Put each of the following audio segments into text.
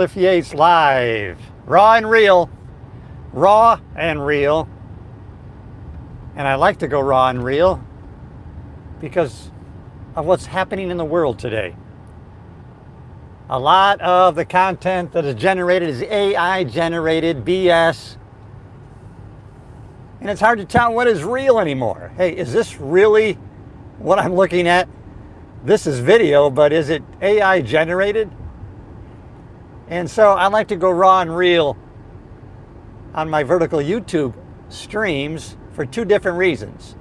Yates live, raw and real, and I like to go raw and real because of what's happening in the world today. A lot of the content that is generated is AI generated BS, and it's hard to tell what is real anymore. Hey, is this really what I'm looking at? This is video, but is it AI generated? And so I like to go raw and real on my vertical YouTube streams for two different reasons.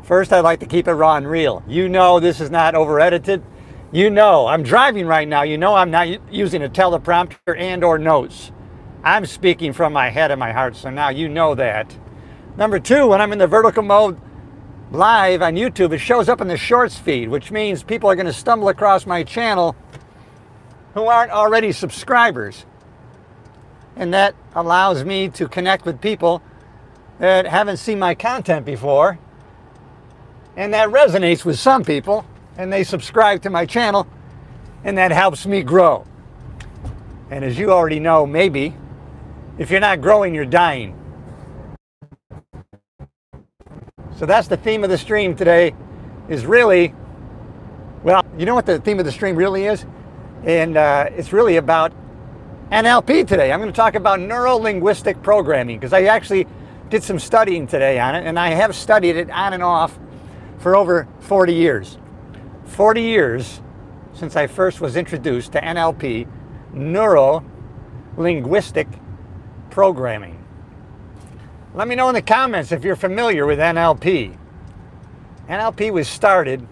First, I like to keep it raw and real. You know this is not over-edited. You know I'm driving right now. You know I'm not using a teleprompter and or notes. I'm speaking from my head and my heart, so now you know that. Number two, when I'm in the vertical mode live on YouTube, it shows up in the shorts feed, which means people are going to stumble across my channel who aren't already subscribers. And that allows me to connect with people that haven't seen my content before. And that resonates with some people, and they subscribe to my channel, and that helps me grow. And as you already know, maybe, if you're not growing, you're dying. So that's the theme of the stream today, is really, well, you know what the theme of the stream really is? And it's really about NLP today. I'm going to talk about neuro-linguistic programming because I actually did some studying today on it, and I have studied it on and off for over 40 years. 40 years since I first was introduced to NLP, neuro-linguistic programming. Let me know in the comments if you're familiar with NLP. NLP was started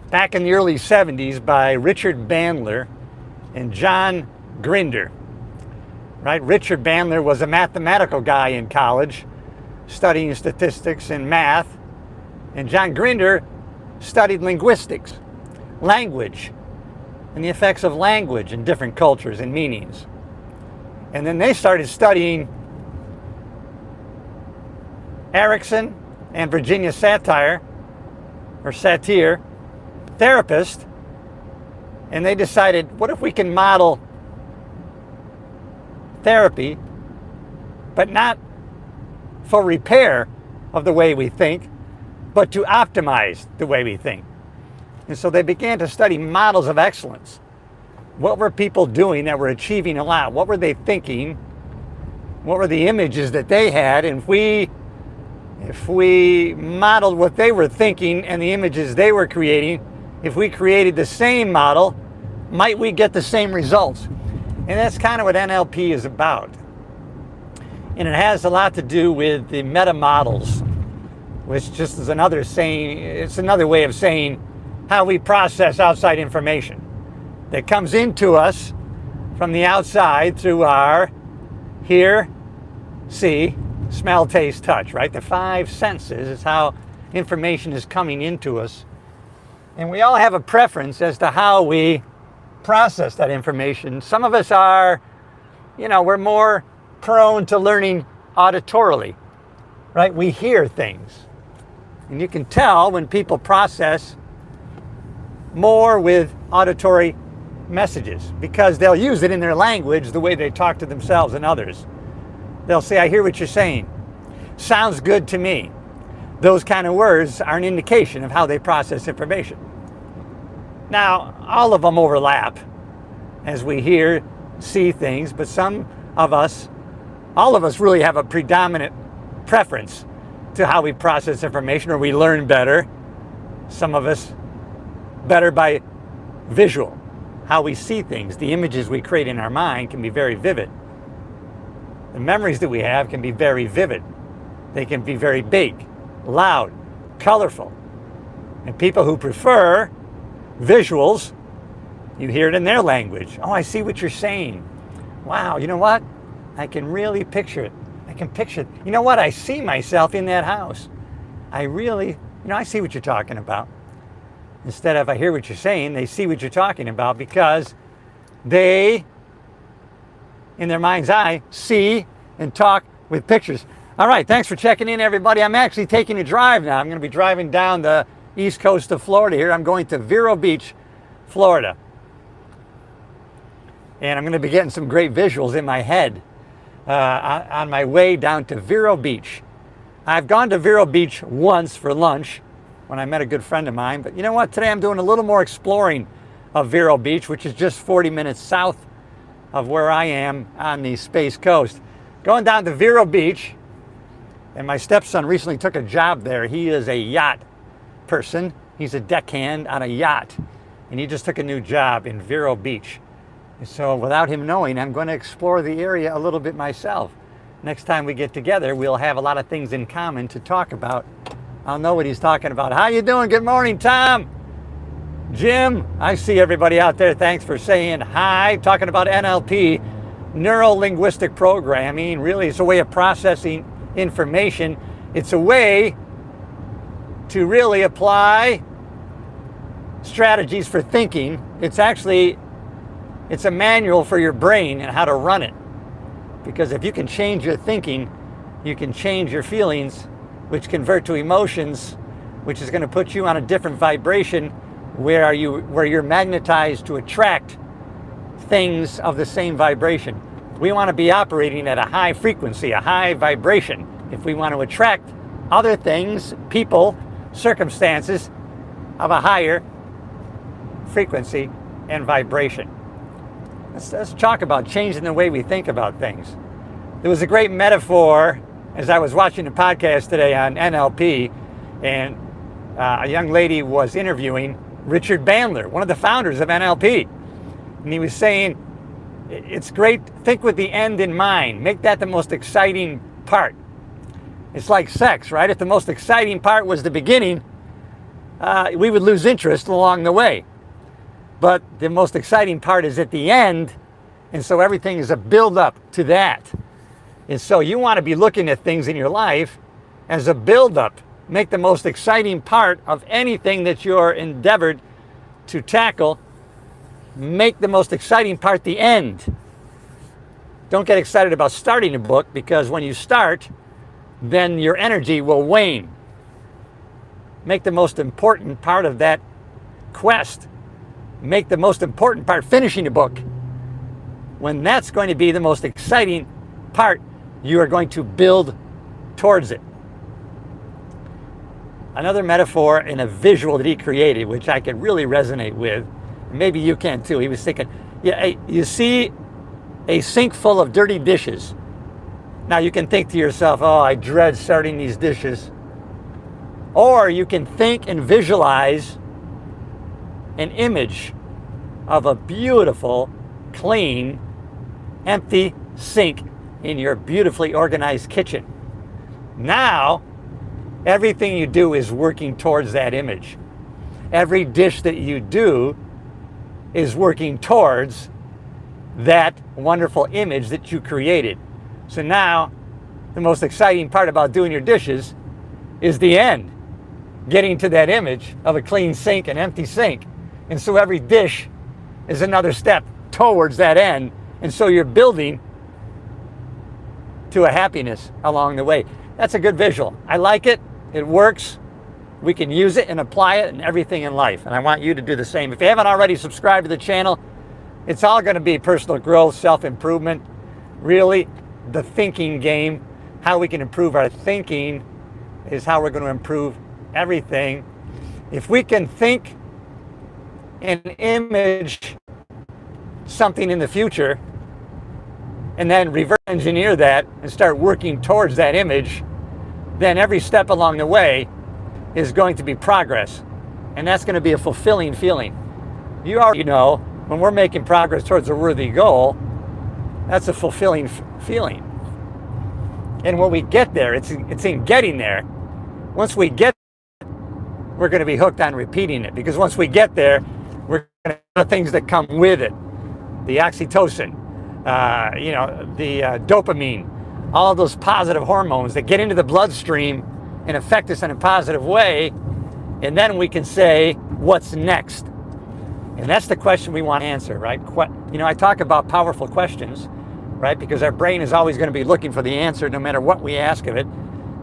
back in the early 70s by Richard Bandler and John Grinder. Right? Richard Bandler was a mathematical guy in college, studying statistics and math, and John Grinder studied linguistics, language, and the effects of language in different cultures and meanings. And then they started studying Erickson and Virginia Satir, therapist, and they decided, what if we can model therapy, but not for repair of the way we think, but to optimize the way we think. And so they began to study models of excellence. What were people doing that were achieving a lot? What were they thinking? What were the images that they had? And if we modeled what they were thinking and the images they were creating, if we created the same model, might we get the same results? And that's kind of what NLP is about. And it has a lot to do with the meta models, which just is another saying, it's another way of saying how we process outside information that comes into us from the outside through our hear, see, smell, taste, touch, right? The five senses is how information is coming into us. And we all have a preference as to how we process that information. Some of us are, we're more prone to learning auditorily, right? We hear things. And you can tell when people process more with auditory messages because they'll use it in their language the way they talk to themselves and others. They'll say, I hear what you're saying. Sounds good to me. Those kind of words are an indication of how they process information. Now, all of them overlap as we hear, see things, but all of us really have a predominant preference to how we process information, or we learn better. Some of us better by visual, how we see things. The images we create in our mind can be very vivid. The memories that we have can be very vivid. They can be very big, loud, colorful. And people who prefer visuals, you hear it in their language. Oh, I see what you're saying. Wow, you know what? I can really picture it. I can picture it. You know what? I see myself in that house. I see what you're talking about. Instead of I hear what you're saying, they see what you're talking about because they, in their mind's eye, see and talk with pictures. All right, thanks for checking in, everybody. I'm actually taking a drive now. I'm going to be driving down the east coast of Florida here. I'm going to Vero Beach, Florida. And I'm going to be getting some great visuals in my head on my way down to Vero Beach. I've gone to Vero Beach once for lunch when I met a good friend of mine. But you know what? Today I'm doing a little more exploring of Vero Beach, which is just 40 minutes south of where I am on the Space Coast. Going down to Vero Beach, and my stepson recently took a job there. He is a yacht person. He's a deckhand on a yacht, and he just took a new job in Vero Beach. And so without him knowing, I'm going to explore the area a little bit myself. Next time we get together, we'll have a lot of things in common to talk about. I'll know what he's talking about. How you doing? Good morning, Tom. Jim, I see everybody out there. Thanks for saying hi. Talking about NLP, neuro-linguistic programming. Really, it's a way of processing information. It's a way to really apply strategies for thinking. It's a manual for your brain and how to run it. Because if you can change your thinking, you can change your feelings, which convert to emotions, which is going to put you on a different vibration where you're magnetized to attract things of the same vibration. We want to be operating at a high frequency, a high vibration, if we want to attract other things, people, circumstances of a higher frequency and vibration. Let's talk about changing the way we think about things. There was a great metaphor as I was watching the podcast today on NLP, and a young lady was interviewing Richard Bandler, one of the founders of NLP. And he was saying, it's great, think with the end in mind. Make that the most exciting part. It's like sex, right? If the most exciting part was the beginning, we would lose interest along the way. But the most exciting part is at the end, and so everything is a build-up to that. And so you want to be looking at things in your life as a build-up. Make the most exciting part of anything that you're endeavored to tackle. Make the most exciting part the end. Don't get excited about starting a book, because when you start, then your energy will wane. Make the most important part of that quest. Make the most important part finishing a book. When that's going to be the most exciting part, you are going to build towards it. Another metaphor and a visual that he created, which I could really resonate with, maybe you can too. He was thinking, yeah, you see a sink full of dirty dishes. Now you can think to yourself, oh, I dread starting these dishes. Or you can think and visualize an image of a beautiful, clean, empty sink in your beautifully organized kitchen. Now, everything you do is working towards that image. Every dish that you do is working towards that wonderful image that you created. So now, the most exciting part about doing your dishes is the end. Getting to that image of a clean sink, an empty sink. And so every dish is another step towards that end. And so you're building to a happiness along the way. That's a good visual. I like it. It works. We can use it and apply it in everything in life. And I want you to do the same. If you haven't already subscribed to the channel, it's all going to be personal growth, self-improvement, really the thinking game. How we can improve our thinking is how we're going to improve everything. If we can think and image something in the future and then reverse engineer that and start working towards that image, then every step along the way is going to be progress. And that's going to be a fulfilling feeling. You already know when we're making progress towards a worthy goal, that's a fulfilling feeling. And when we get there, it's in getting there. Once we get there, we're going to be hooked on repeating it, because once we get there, we're going to have things that come with it. The oxytocin, the dopamine, all those positive hormones that get into the bloodstream and affect us in a positive way. And then we can say, what's next? And that's the question we want to answer, right? I talk about powerful questions, right? Because our brain is always going to be looking for the answer no matter what we ask of it.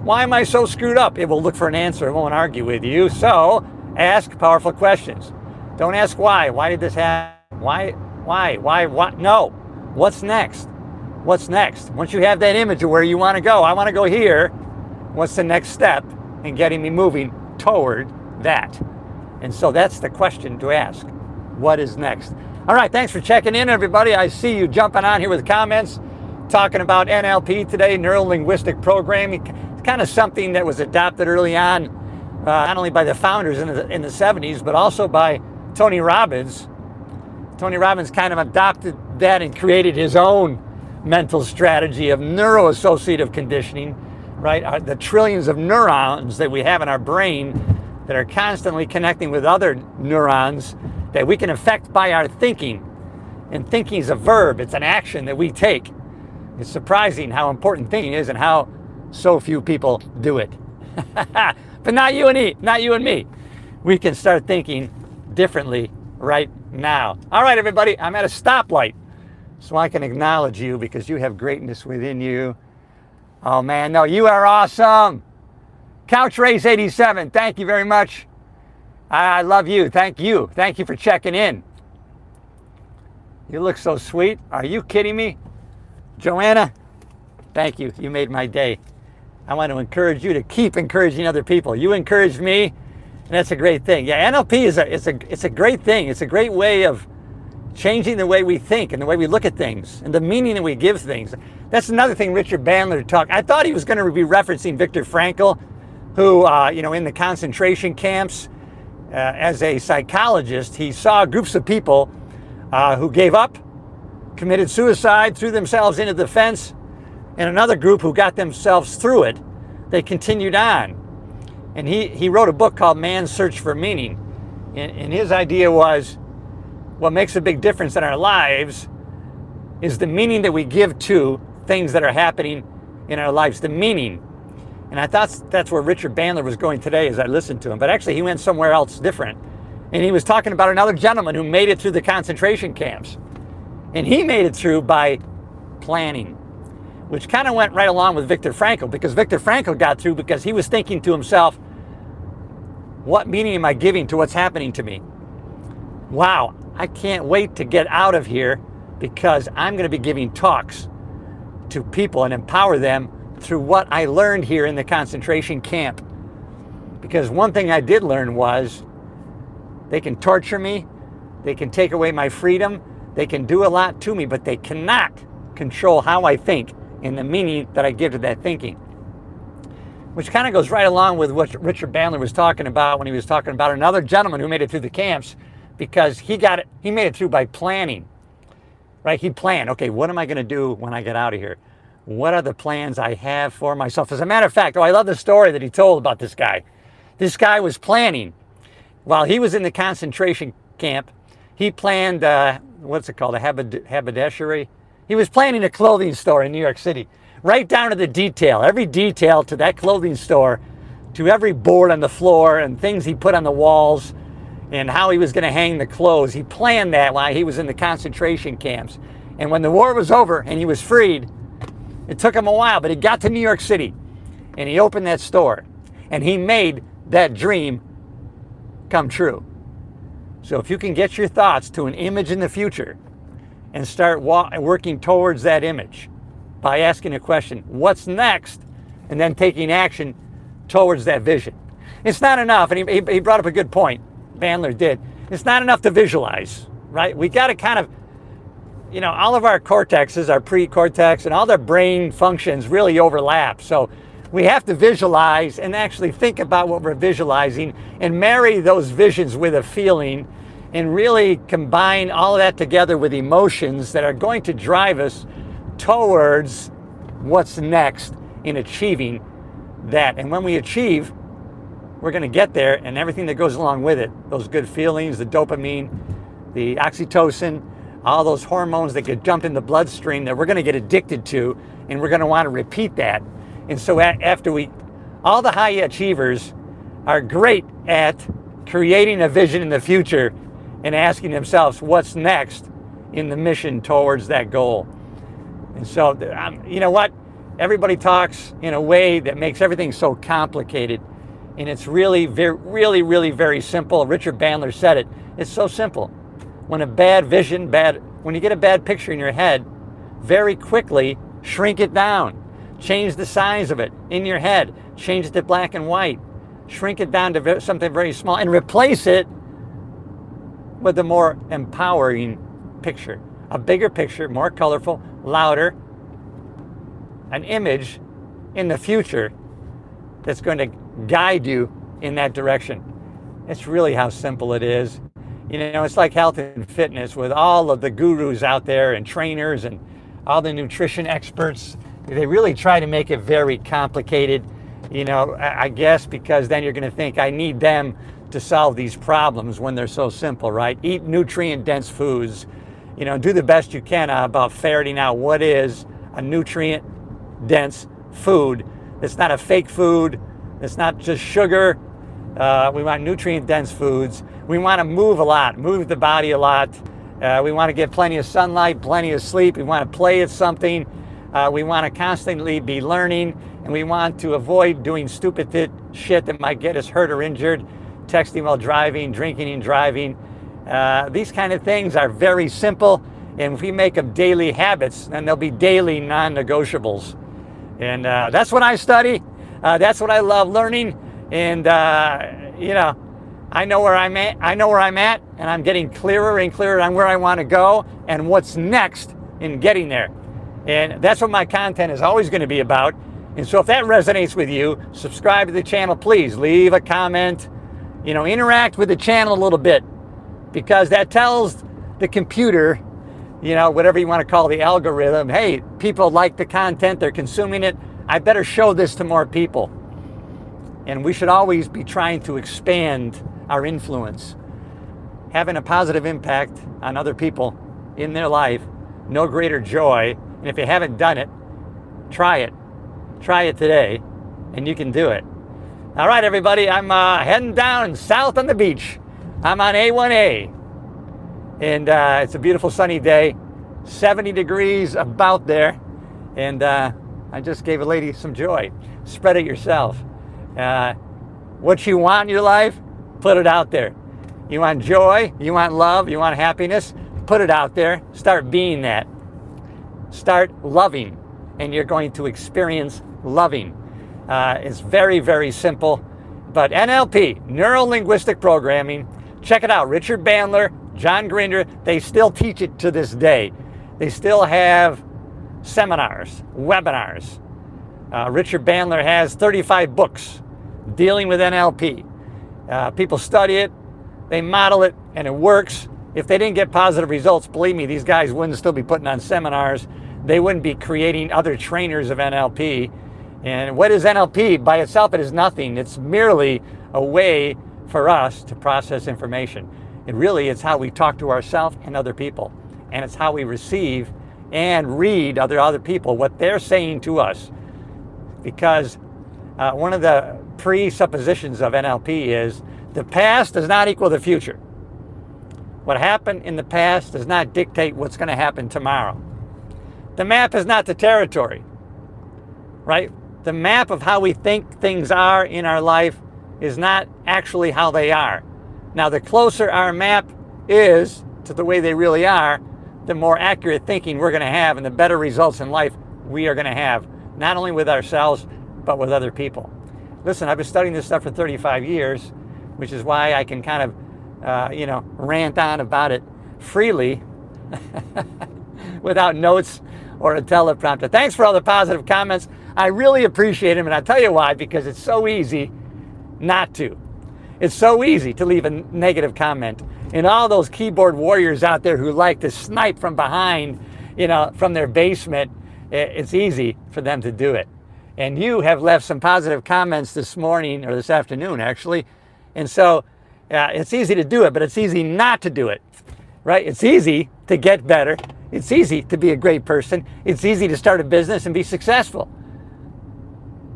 Why am I so screwed up? It will look for an answer. It won't argue with you. So ask powerful questions. Don't ask why. Why did this happen? Why Why? What? No. What's next? What's next? Once you have that image of where you want to go, I want to go here. What's the next step in getting me moving toward that? And so that's the question to ask. What is next? All right, thanks for checking in, everybody. I see you jumping on here with comments, talking about NLP today, neuro-linguistic programming. It's kind of something that was adopted early on, not only by the founders in the 70s, but also by Tony Robbins. Tony Robbins kind of adopted that and created his own mental strategy of neuroassociative conditioning, right? The trillions of neurons that we have in our brain that are constantly connecting with other neurons that we can affect by our thinking. And thinking is a verb, it's an action that we take. It's surprising how important thinking is and how so few people do it. But not you and me. We can start thinking differently right now. All right, everybody, I'm at a stoplight, so I can acknowledge you because you have greatness within you. Oh man, no, you are awesome. Couch Race 87, thank you very much. I love you. Thank you. Thank you for checking in. You look so sweet. Are you kidding me? Joanna, thank you. You made my day. I want to encourage you to keep encouraging other people. You encouraged me, and that's a great thing. Yeah, NLP is a great thing. It's a great way of changing the way we think and the way we look at things and the meaning that we give things. That's another thing Richard Bandler talked. I thought he was going to be referencing Viktor Frankl, who, in the concentration camps, as a psychologist, he saw groups of people who gave up, committed suicide, threw themselves into the fence, and another group who got themselves through it. They continued on. And he wrote a book called Man's Search for Meaning. And his idea was what makes a big difference in our lives is the meaning that we give to things that are happening in our lives, the meaning. And I thought that's where Richard Bandler was going today as I listened to him. But actually, he went somewhere else different. And he was talking about another gentleman who made it through the concentration camps. And he made it through by planning, which kind of went right along with Viktor Frankl, because Viktor Frankl got through because he was thinking to himself, what meaning am I giving to what's happening to me? Wow, I can't wait to get out of here because I'm going to be giving talks to people and empower them through what I learned here in the concentration camp. Because one thing I did learn was they can torture me, they can take away my freedom, they can do a lot to me, but they cannot control how I think and the meaning that I give to that thinking. Which kind of goes right along with what Richard Bandler was talking about when he was talking about another gentleman who made it through the camps, because he made it through by planning. Right? He planned, okay, what am I going to do when I get out of here? What are the plans I have for myself? As a matter of fact, I love the story that he told about this guy. This guy was planning. While he was in the concentration camp, he planned, what's it called, a haberdashery? He was planning a clothing store in New York City, right down to the detail, every detail to that clothing store, to every board on the floor and things he put on the walls and how he was going to hang the clothes. He planned that while he was in the concentration camps. And when the war was over and he was freed, it took him a while, but he got to New York City and he opened that store and he made that dream come true. So if you can get your thoughts to an image in the future and start working towards that image by asking a question, what's next? And then taking action towards that vision. It's not enough, and he brought up a good point, Bandler did. It's not enough to visualize, right? We got to kind of, all of our cortexes, our pre-cortex, and all their brain functions really overlap. So we have to visualize and actually think about what we're visualizing and marry those visions with a feeling and really combine all of that together with emotions that are going to drive us towards what's next in achieving that. And when we achieve, we're going to get there, and everything that goes along with it, those good feelings, the dopamine, the oxytocin, all those hormones that get dumped in the bloodstream that we're going to get addicted to, and we're going to want to repeat that. And so all the high achievers are great at creating a vision in the future and asking themselves what's next in the mission towards that goal. And so, you know what? Everybody talks in a way that makes everything so complicated. And it's really, really very simple. Richard Bandler said it. It's so simple. When a bad vision, bad when you get a bad picture in your head, very quickly shrink it down. Change the size of it in your head. Change it to black and white. Shrink it down to something very small and replace it with a more empowering picture. A bigger picture, more colorful, louder, an image in the future that's going to guide you in that direction. It's really how simple it is. You know, it's like health and fitness with all of the gurus out there and trainers and all the nutrition experts. They really try to make it very complicated, you know, I guess because then you're going to think I need them to solve these problems when they're so simple, right? Eat nutrient-dense foods. You know, do the best you can about ferreting out what is a nutrient-dense food. It's not a fake food. It's not just sugar. We want nutrient-dense foods. We want to move a lot, move the body a lot. We want to get plenty of sunlight, plenty of sleep. We want to play at something. We want to constantly be learning, and we want to avoid doing stupid shit that might get us hurt or injured, texting while driving, drinking and driving. These kind of things are very simple, and if we make them daily habits, then they'll be daily non-negotiables. And that's what I study. That's what I love learning. And you know, I know where I'm at. And I'm getting clearer and clearer on where I want to go and what's next in getting there. And that's what my content is always going to be about. And so if that resonates with you, subscribe to the channel, please. Leave a comment. You know, interact with the channel a little bit, because that tells the computer, you know, whatever you want to call the algorithm, hey, people like the content, they're consuming it. I better show this to more people. And we should always be trying to expand our influence. Having a positive impact on other people in their life, no greater joy. And if you haven't done it, try it. Try it today, and you can do it. All right, everybody, I'm heading down south on the beach. I'm on A1A, and it's a beautiful sunny day, 70 degrees about there, and I just gave a lady some joy. Spread it yourself. What you want in your life, put it out there. You want joy, you want love, you want happiness, put it out there. Start being that. Start loving, and you're going to experience loving. It's very, very simple. But NLP, Neuro-Linguistic Programming, check it out. Richard Bandler, John Grinder, they still teach it to this day. They still have seminars, webinars. Richard Bandler has 35 books dealing with NLP. People study it, they model it, and it works. If they didn't get positive results, believe me, these guys wouldn't still be putting on seminars. They wouldn't be creating other trainers of NLP. And what is NLP? By itself, it is nothing. It's merely a way for us to process information. It really is how we talk to ourselves and other people. And it's how we receive and read other people, what they're saying to us. Because one of the presuppositions of NLP is the past does not equal the future. What happened in the past does not dictate what's going to happen tomorrow. The map is not the territory, right? The map of how we think things are in our life is not actually how they are. Now, the closer our map is to the way they really are, the more accurate thinking we're going to have and the better results in life we are going to have, not only with ourselves, but with other people. Listen, I've been studying this stuff for 35 years, which is why I can kind of, rant on about it freely without notes or a teleprompter. Thanks for all the positive comments. I really appreciate them, and I'll tell you why, because it's so easy not to. It's so easy to leave a negative comment. And all those keyboard warriors out there who like to snipe from behind, from their basement, it's easy for them to do it. And you have left some positive comments this morning, or this afternoon, actually. And so it's easy to do it, but it's easy not to do it, right? It's easy to get better. It's easy to be a great person. It's easy to start a business and be successful.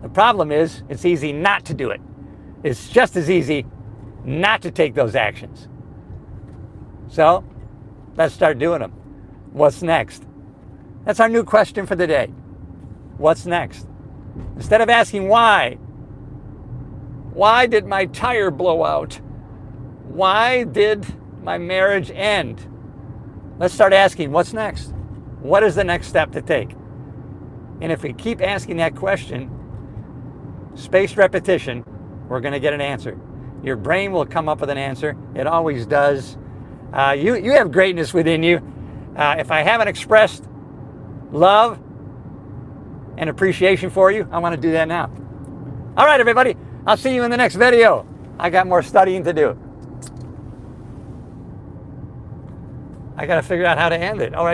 The problem is, it's easy not to do it. It's just as easy not to take those actions. So, let's start doing them. What's next? That's our new question for the day. What's next? Instead of asking why did my tire blow out? Why did my marriage end? let's start asking, what's next? What is the next step to take? And if we keep asking that question, spaced repetition, we're going to get an answer. Your brain will come up with an answer. It always does. You have greatness within you. If I haven't expressed love and appreciation for you, I want to do that now. All right, everybody. I'll see you in the next video. I got more studying to do. I got to figure out how to end it. All right.